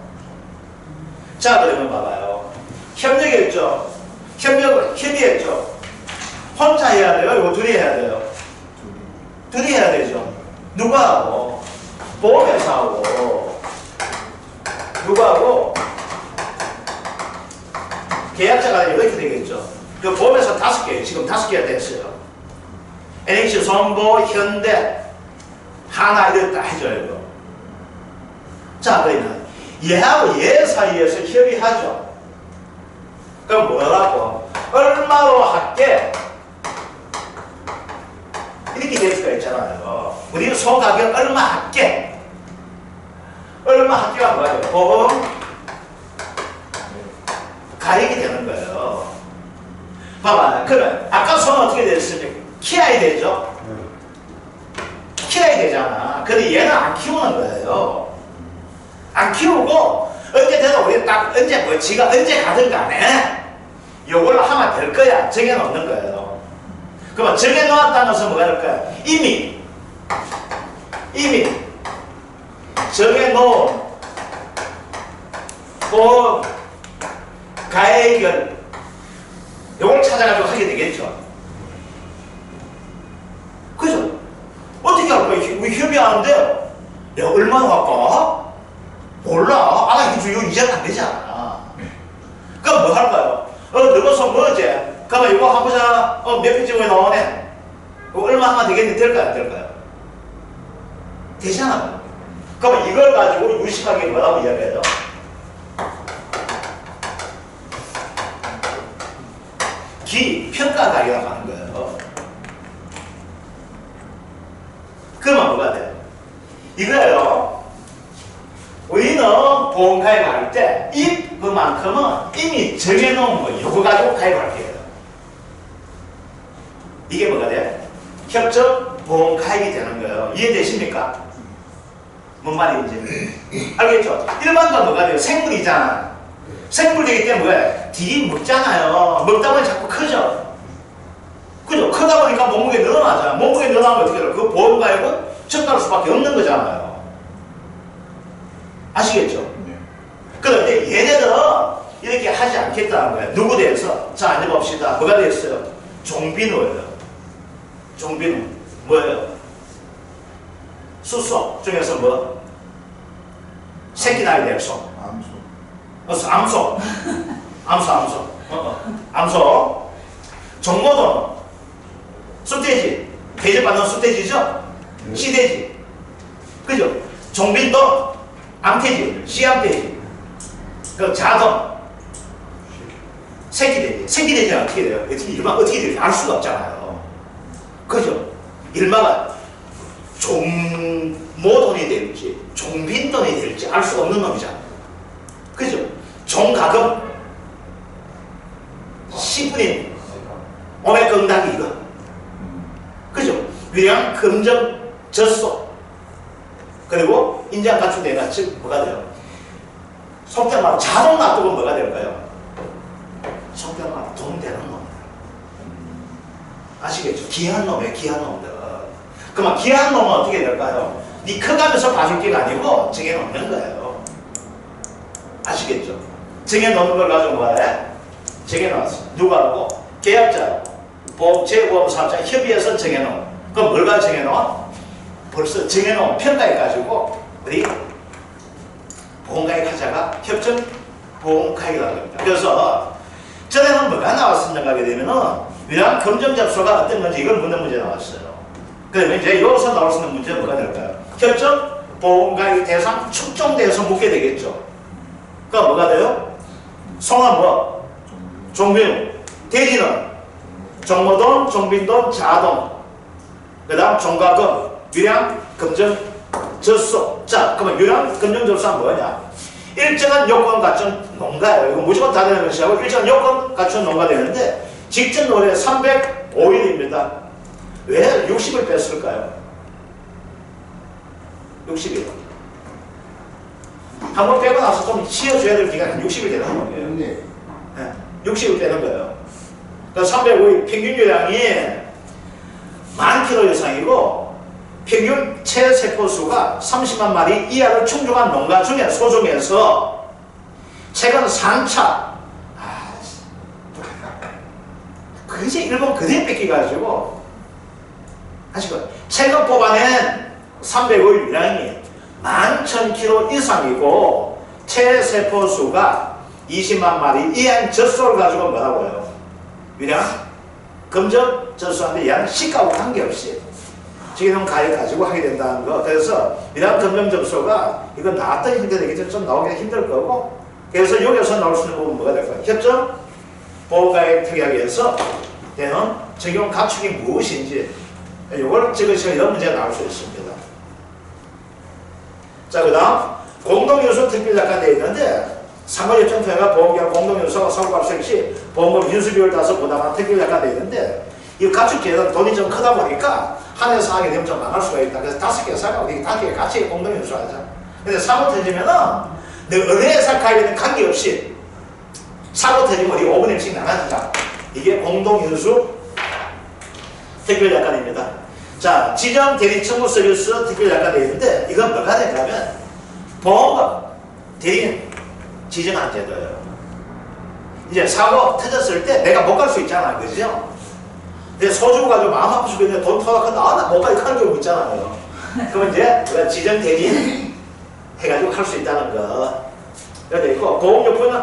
자, 그러면 봐봐요. 협력했죠. 협의했죠. 혼자 해야 돼요? 이거 둘이 해야 돼요? 둘이 해야 되죠. 누가 하고? 보험회사하고. 누가 하고? 계약자가 이렇게 되겠죠. 그 보험회사 5개, 지금 5개가 됐어요. NH, 손보, 현대, 하나 이렇게 다 해줘요. 이거. 자, 그러면 얘하고 얘 사이에서 협의하죠. 그럼 뭐라고? 얼마로 할게? 이렇게 될 수가 있잖아요. 우리 소 가격 얼마 할게? 얼마 할게가 뭐예요? 보험 가격이 되는 거예요. 봐봐. 그러면 아까 소는 어떻게 됐습니까? 키워야 되죠? 키워야 되잖아. 근데 얘는 안 키우는 거예요. 안 키우고 언제 되나 우리 딱 언제 뭐 지가 언제 가든 간에 요걸로 하면 될 거야. 정해놓는 거예요. 그러면 정해놓았다는 것은 뭐가 될까요? 이미 정해놓은 보험 가액을 요걸 찾아가지고 하게 되겠죠. 그죠? 어떻게 할 거야? 우리 협의하는데 내가 얼마나 할까? 몰라. 알아주요. 이제는 안 되잖아. 그럼 뭐 할까요? 너가서 뭐지? 그러면 이거 한번 보자. 몇 페이지에 나오네. 이거 얼마 하면 되겠니? 될까요? 안 될까요? 되잖아. 그러면 이걸 가지고 유식하게 뭐라고 이야기해요? 기평가 가격이라고 하는 거예요. 그러면 뭐가 돼? 이거예요. 우리는 보험 가입할 때 그만큼은 이미 정해놓은 거 이거 가지고 가입할 거예요. 이게 뭐가 돼? 협정 보험 가입이 되는 거예요. 이해되십니까? 뭔 말인지 알겠죠? 일반적으로 뭐가 돼요? 생물이잖아. 생물이기 때문에 뭐야? 딜이 먹잖아요. 먹다 보니 자꾸 크죠? 그죠? 크다 보니까 몸무게 늘어나잖아. 몸무게 늘어나면 어떻게 돼요? 그 보험 가입은 적당할 수밖에 없는 거잖아요. 아시겠죠? 네. 그런데 얘네들은 이렇게 하지 않겠다는 거예요. 누구 대해서? 자, 앉아봅시다. 뭐가 됐어요? 종비누예요. 종비누. 뭐예요? 수소 중에서 뭐? 새끼 나이 될 소. 암소. 암소. 종모도는 숫돼지. 대접받는 숫돼지죠? 시돼지. 그죠? 종빈도 암돼지, 씨암돼지. 그 자동. 새끼돼지. 새끼돼지는 어떻게 돼요? 일반 어떻게 돼요? 알 수가 없잖아요. 그죠? 일마가 종모돈이 될지, 종빈돈이 될지 알 수가 없는 놈이잖아요. 그죠? 종가금 10분인 오메건당이 이거. 그죠? 위양, 금정, 젖소. 그리고 인장 가축대가 즉 뭐가 돼요? 속된 말로 자동 놔두면 뭐가 될까요? 속된 말로 돈 되는 겁니다. 아시겠죠? 귀한 놈이에요, 귀한 놈들. 그러면 귀한 놈은 어떻게 될까요? 니 커가면서 봐줄 게가 아니고 정해놓는 거예요. 아시겠죠? 정해놓는 걸 가지고 뭐해? 정해놨어. 누구하고? 계약자하고 재보험사업자 협의해서 정해놓은. 그럼 뭘 가지고 정해놓은? 벌써 정해놓은 평가해가지고 우리 보험가입하자가 협정 보험가입이라는 겁니다. 그래서 전에는 뭐가 나왔었는가 하게 되면은 위장 검정 접수가 어떤 건지 이걸 묻는 문제 나왔어요. 그러면 이제 여기서 나올 수 있는 문제는 뭐가 될까요? 협정 보험가입 대상 축종대에서 묻게 되겠죠. 그러니까 뭐가 돼요? 성함 뭐? 종빈. 대지는 종모돈, 종빈돈, 자동. 그 다음 종가금, 유량 검정 접수. 자, 그러면 유량 검정 접수는 뭐냐? 일정한 요건 갖춘 농가예요. 이거 무조건 다 되는 것이고 일정한 요건 갖춘 농가 되는데 직전 노래 305일입니다. 왜 60을 뺐을까요? 60일. 한 번 빼고 나서 좀 쉬어줘야 될 기간이 60일 되는 거예요. 네. 60을 빼는 거예요. 그러니까 305일 평균 유량이 10,000kg 이상이고 평균 체세포수가 30만 마리 이하를 충족한 농가 중에 소중에서 최근 3차 그게 일본 그대 뺏기가지고 아시고 최근 뽑아낸 305일 유량이 11,000kg 이상이고 체세포수가 20만 마리 이하인 젖소를 가지고 뭐라고 해요? 유량 검정 젖소한테 양 시가하고 관계없이 지금 가입 가지고 하게 된다는 거. 그래서 유량 검정 젖소가 이건 나왔던 힘들겠죠. 좀 나오기 힘들 거고. 그래서 여기서 나올 수 있는 부분 뭐가 될까요? 협정 보호가입 특약에서 되는 적용 가축이 무엇인지 이걸 적으시면 이런 문제가 나올 수 있습니다. 자, 그 다음 공동요소 특별약관 되어 있는데 상호협정통해가 보험계약 공동요소가 사고발생 시 보험금 인수비율 따서 부담한 특별약관 되어 있는데 이 가축제는 돈이 좀 크다 보니까 한 해서 하게 되면 좀 망할 수가 있다. 그래서 5개 사고 5개 같이 공동요소 하자. 근데 사고 터지면은 너 어느 회사 가입에는 관계없이 사고 터지면 우리 5분의 1씩 나눠주자. 이게 공동연수 특별약관입니다. 자, 지정 대리 청구 서비스 특별약관 되어 있는데 이건 뭐가 되냐면 보험금 대리인 지정한 제도예요. 이제 사고 터졌을 때 내가 못 갈 수 있잖아, 그죠? 내 소주고 가지고 마음 아플 수도 있는데 돈 터갖고 나 못 가니까 하는 경우 있잖아요. 그러면 이제 우리가 지정 대리인 해가지고 할 수 있다는 거. 여기 있고 보험료분은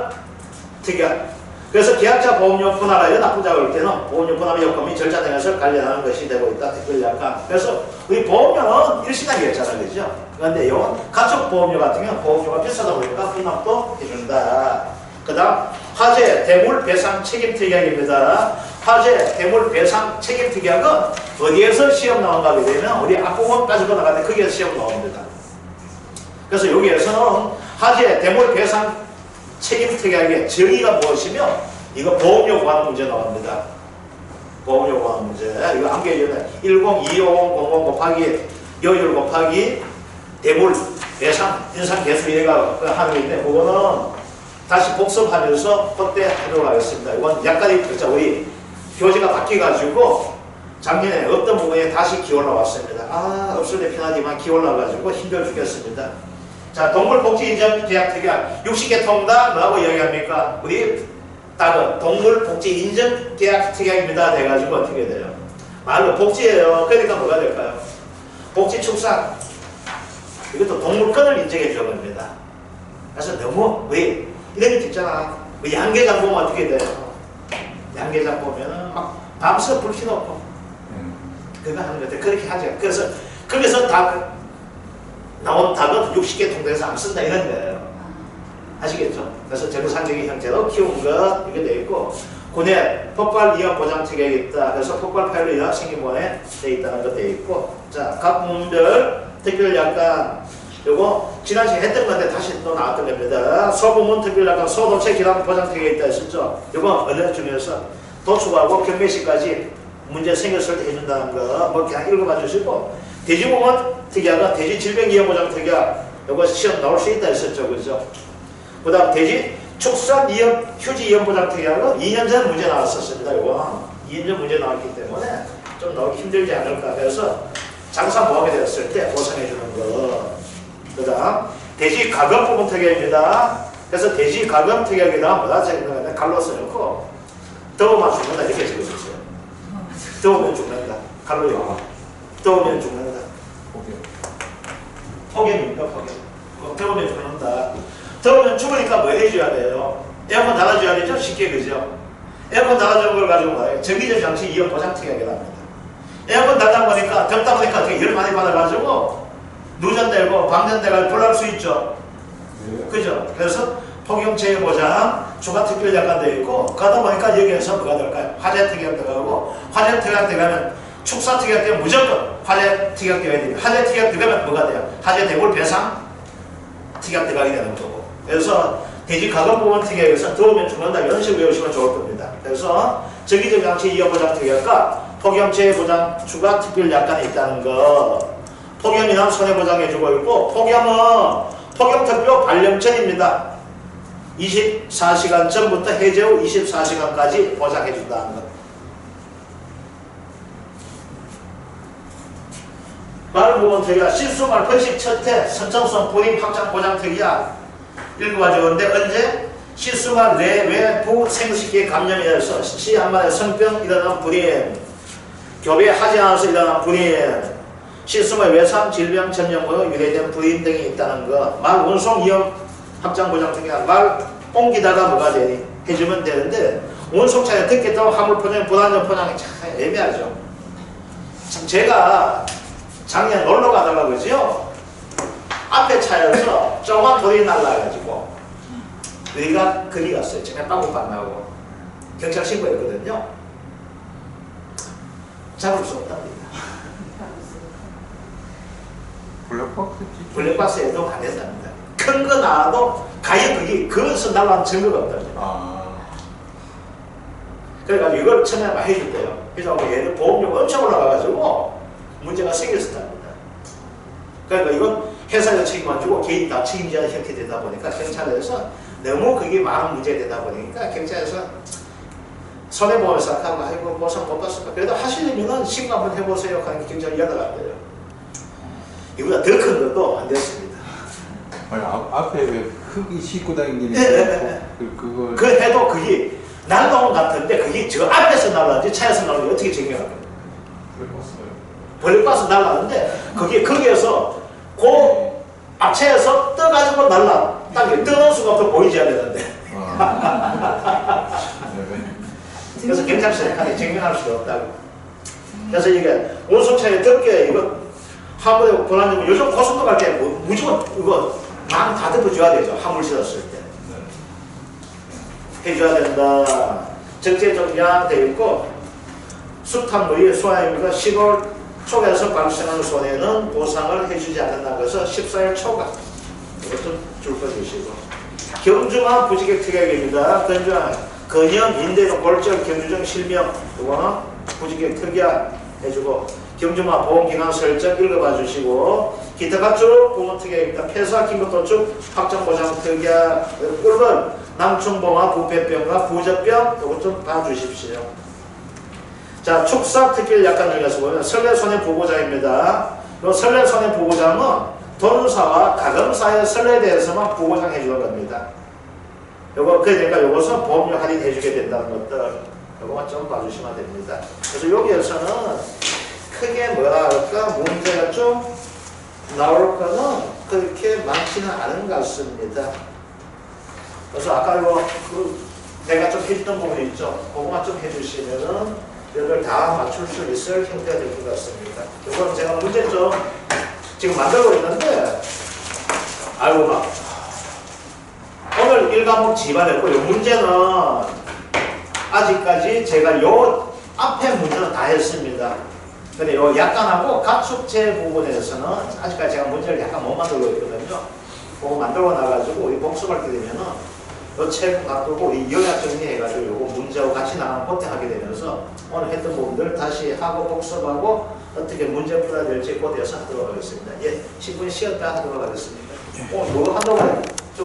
특이한. 그래서 계약자 보험료 분할하여 납부자가 올 때는 보험료 분할의 요건이 절차 등에서 관련하는 것이 되고 있다. 특별약관. 그래서 우리 보험료는 일시당이었잖아요, 그죠? 그런데 이건 가축 보험료 같은 경우는 보험료가 비싸다 보니까 분납도 해준다. 그 다음 화재 대물 배상 책임 특약입니다. 화재 대물 배상 책임 특약은 어디에서 시험 나온가 하게 되면 우리 앞부분 빠지고 나가는데 거기에서 시험 나옵니다. 그래서 여기에서는 화재 대물 배상 책임 특약의 정의가 무엇이며 이거 보험료 구하는 문제 나옵니다. 보험료 구하는 문제. 이거 암기해줘야 돼. 102500 곱하기 여율 곱하기 대물 배상 인상 개수 얘가 하는 게 있는데 그거는 다시 복습하면서 그때 하도록 하겠습니다. 이건 약간의 글자 우리 교재가 바뀌어가지고 작년에 어떤 부분에 다시 기올라 왔습니다. 없을 때 편하지만 기올라가지고 힘들어 죽겠습니다. 자, 동물복지인정계약특약 60개 통다 뭐라고 이야기합니까? 우리 딱은 동물복지인정계약특약입니다. 돼가지고 어떻게 돼요? 말로 복지예요. 그러니까 뭐가 될까요? 복지축산 이것도 동물권을 인정해 주는 겁니다. 그래서 너무 우리 이런 게 있잖아. 양계장 보면 어떻게 돼요? 양계장 보면은 막 밤새 불 켜놓고 그거 하는 것 같아. 그렇게 하죠. 그래서 거기서 다 나온 답은 60개 통장에서 안 쓴다 이런 거예요. 아시겠죠? 그래서 정상적인 형태로 키운 것 이렇게 되어 있고 군에 폭발 위험 보장 특약이 있다. 그래서 폭발 파일로 인한 생기본에 되어 있다는 것 되어 있고 자, 각 부문별 특별약관 요거 지난 시간에 했던 건데 다시 또 나왔던 겁니다. 소부문 특별약관 소도체 기간 보장 특약이 있다 했었죠. 요거 언론 중에서 도축하고 경매시까지 문제 생겼을 때 해준다는 거 뭐 그냥 읽어봐 주시고 돼지보험 특약은 돼지질병위험보장 특약 요거 시험 나올 수 있다 했었죠, 그죠? 그 다음 돼지 축산위험 휴지위험보장 특약은 2년 전 문제 나왔었습니다. 요거 2인조 문제 나왔기 때문에 좀 나오기 힘들지 않을까 해서 장사 모하게 되었을 때 보상해 주는 거. 그 다음 대지 가금 부분 특약입니다. 그래서 대지 가금 특약에다가 뭐다 적는 갈로 써놓고 더우면 죽는다 이렇게 적어줬어요. 더우면 죽는다. 갈로요. 더우면 죽는다. 폭염입니다. 폭염. 더우면 죽는다. 더우면 죽으니까 뭐 해줘야 돼요? 에어컨 달아줘야 되죠? 쉽게 그죠? 에어컨 달아주는 걸 가지고 뭐예요? 정기적 장치 이용 보장 특약이라고 합니다. 에어컨 달다 보니까 덥다 보니까 되게 열 많이 받아가지고 누전되고 방전돼가 불날 수 있죠. 그죠? 그래서 폭염체계 보장 추가 특별 약관 되어 있고 가다 보니까 여기에서 뭐가 될까요? 화재 특약 들어가고 화재 특약 들어가면 축사 특약 되면 무조건 화재 특약 되어야 됩니다. 화재 특약 들어가면 뭐가 돼요? 화재 대골 배상 특약 들어가게 되는 거고. 그래서 대지 가금 부분 특약에서 더우면 죽는다 이런 식으로 외우시면 좋을 겁니다. 그래서 정기적 장치 이용 보장 특약과 폭염체계 보장 추가 특별 약관이 있다는 거. 폭염이나 손해보장해주고 있고 폭염은 폭염특보 발령 전입니다. 24시간 전부터 해제 후 24시간까지 보장해준다는 것. 말 부분 특약 실수말 번식 첫해 선천성 불임 확장 보장 특약 읽어가지고 근데 언제 실수말 내외 부생식기 감염에 의해서 시 한마디에 성병 일어난 불임 교배 하지 않아서 일어난 불임 실수말 외상 질병 전염으로 유래된 불임 등이 있다는 거. 말 운송 위험 확장 보장 특약 말 옮기다가 뭐가 되니 해주면 되는데 운송차에 듣겠다고 화물 포장 불안전 포장이 참 애매하죠. 참 제가 작년 놀러 가다가 그죠? 앞에 차에서 조그만 돌이 날라가지고 우리가 거기 갔어요. 제가 빵꾸 만나고 경찰 신고했거든요. 잡을 수 없답니다. 블랙박스에도 안 된답니다. 큰 거 나와도 가히 그게 그것은 날라온 증거가 없답니다. 그래가지고 이걸 처음에 많이 해줬대요. 그래서 얘는 보험료가 엄청 올라가가지고 문제가 생겼었답니다. 그러니까 이건 회사가 책임 안 지고 개인 다 책임져야 이렇게 되다 보니까 경찰에서 너무 그게 많은 문제가 되다 보니까 경찰에서 손해보험에서 하고 아이고 보상 못 받습니다. 그래도 하시려면 신고 한번 해보세요. 하는 경찰이 연락한대요. 이보다 더 큰 것도 안 됐습니다. 아니 앞에 왜 흙이 싣고 다니는 그거 그 해도 그게 날라온 같은데 그게 저 앞에서 날라는지 차에서 날라는지 어떻게 증명할 거예요? 블랙박스 날라는데 그게 거기에서 그 앞차에서 떠가지고 날라 땅에 떠놓을 수가 없어 보이지 않는데 그래서 경찰서에 증명할 수가 없다고. 그래서 이게 운송차에 덮게 이거 화물에 불안정은 요즘 고속도 갈 때 무조건 이거 망 다 덮어줘야 되죠. 화물 실었을 때 해줘야 된다. 적재적 양되어 있고 수탄물이 소화입니다. 10월 초에서 발생하는 손해는 보상을 해주지 않는다고 해서 14일 초과 이것도 줄 거 주시고 경주마 부지객 특약입니다. 근염, 인대는 골절, 경주정 실명 이거는 부지객 특약 해주고 경주마 보험기간 설정 읽어봐 주시고 기타 각종 보험 특약입니다. 폐사, 긴급도축, 확정보장 특약 꿀벌, 남충보마, 부패병과 부적병 이것 좀 봐주십시오. 자, 축사 특별 약관 중에서 보면 선례손해보고자입니다. 이 선례손해보고자는 돈사와 가금사의 선례에 대해서만 보고장해 주는 겁니다. 요거 그러니까 요것은 보험료 할인해주게 된다는 것들 요거만 좀 봐주시면 됩니다. 그래서 여기에서는 크게 뭐라 할까 문제가 좀 나올 거는 그렇게 많지는 않은 것 같습니다. 그래서 아까 이거 내가 좀 해줬던 부분이 있죠. 그거만 좀 해주시면은 이걸 다 맞출 수 있을 형태가 될 것 같습니다. 이건 제가 문제 좀 지금 만들고 있는데 아이고 막 오늘 1과목 지반했고 이 문제는 아직까지 제가 요 앞에 문제는 다 했습니다. 근데 요 약관하고 가축제 부분에서는 아직까지 제가 문제를 약간 못 만들고 있거든요. 그거 만들고 나가지고 우리 복습할 때 되면은 요 책 놔두고 우리 요약 정리해가지고 요거 문제하고 같이 나가면 보태하게 되면서 오늘 했던 부분들 다시 하고 복습하고 어떻게 문제 풀어야 될지 그대에서 하도록 하겠습니다. 예, 10분 쉬었다 하도록 하겠습니다. 오늘 뭐 한다고